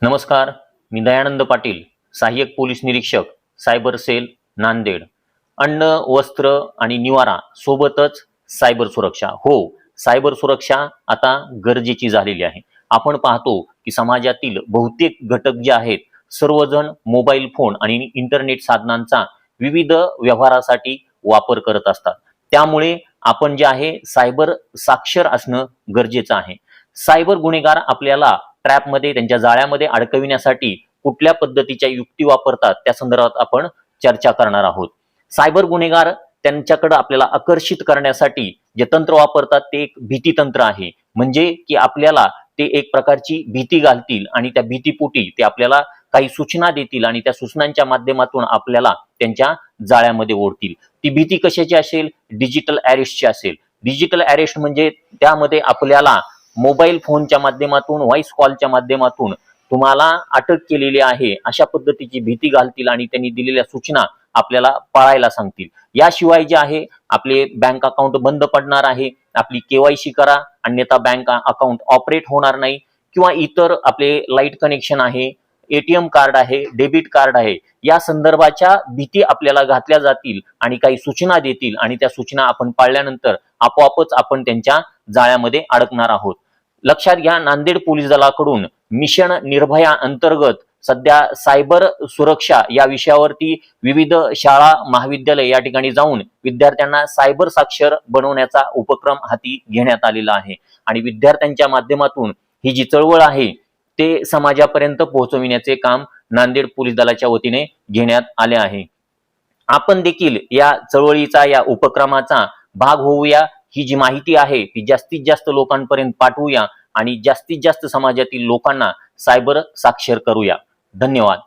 नमस्कार, मी दयानंद पाटील, सहाय्यक पोलीस निरीक्षक, सायबर सेल, नांदेड. अन्न, वस्त्र आणि निवारा सोबतच सायबर सुरक्षा. हो, सायबर सुरक्षा आता गरजेची झालेली आहे. आपण पाहतो की समाजातील बहुतेक घटक जे आहेत, सर्वजण मोबाईल फोन आणि इंटरनेट साधनांचा विविध व्यवहारासाठी वापर करत असतात. त्यामुळे आपण जे आहे सायबर साक्षर असणं गरजेचं आहे. सायबर गुन्हेगार आपल्याला ट्रॅपमध्ये, त्यांच्या जाळ्यामध्ये अडकविण्यासाठी कुठल्या पद्धतीच्या युक्ती वापरतात त्या संदर्भात आपण चर्चा करणार आहोत. सायबर गुन्हेगार त्यांच्याकडे आपल्याला आकर्षित करण्यासाठी जे तंत्र वापरतात ते एक भीती तंत्र आहे. म्हणजे की आपल्याला ते एक प्रकारची भीती घालतील आणि त्या भीतीपोटी ते आपल्याला काही सूचना देतील आणि त्या सूचनांच्या माध्यमातून आपल्याला त्यांच्या जाळ्यामध्ये ओढतील. ती भीती कशाची असेल? डिजिटल अरेस्टची असेल. डिजिटल अरेस्ट म्हणजे त्यामध्ये आपल्याला मोबाईल फोनच्या माध्यमातून, व्हॉइस कॉलच्या माध्यमातून तुम्हाला अटक केलेली आहे अशा पद्धतीची भीती घालतील आणि त्यांनी दिलेल्या सूचना आपल्याला पाळायला सांगतील. याशिवाय जे आहे आपले बँक अकाउंट बंद पडणार आहे, आपली केवायसी करा अन्यथा बँक अकाउंट ऑपरेट होणार नाही, किंवा इतर आपले लाईट कनेक्शन आहे, एटीएम कार्ड आहे, डेबिट कार्ड आहे, या संदर्भाच्या भीती आपल्याला घातल्या जातील आणि काही सूचना देतील आणि त्या सूचना आपण पाळल्यानंतर आपोआपच आपण त्यांच्या जाळ्यामध्ये अडकणार आहोत. लक्षात घ्या, नांदेड पोलीस दलाकडून मिशन निर्भया अंतर्गत सध्या सायबर सुरक्षा या विषयावरती विविध शाळा, महाविद्यालय या ठिकाणी जाऊन विद्यार्थ्यांना सायबर साक्षर बनवण्याचा उपक्रम हाती घेण्यात आलेला आहे आणि विद्यार्थ्यांच्या माध्यमातून ही जी चळवळ आहे ते समाजापर्यंत पोहोचविण्याचे काम नांदेड पोलीस दलाच्या वतीने घेण्यात आले आहे. आपण देखील या चळवळीचा, या उपक्रमाचा भाग होऊया. ही जी माहिती आहे ती जास्तीत जास्त लोकांपर्यंत पाठवूया आणि जास्तीत जास्त समाजातील लोकांना सायबर साक्षर करूया. धन्यवाद.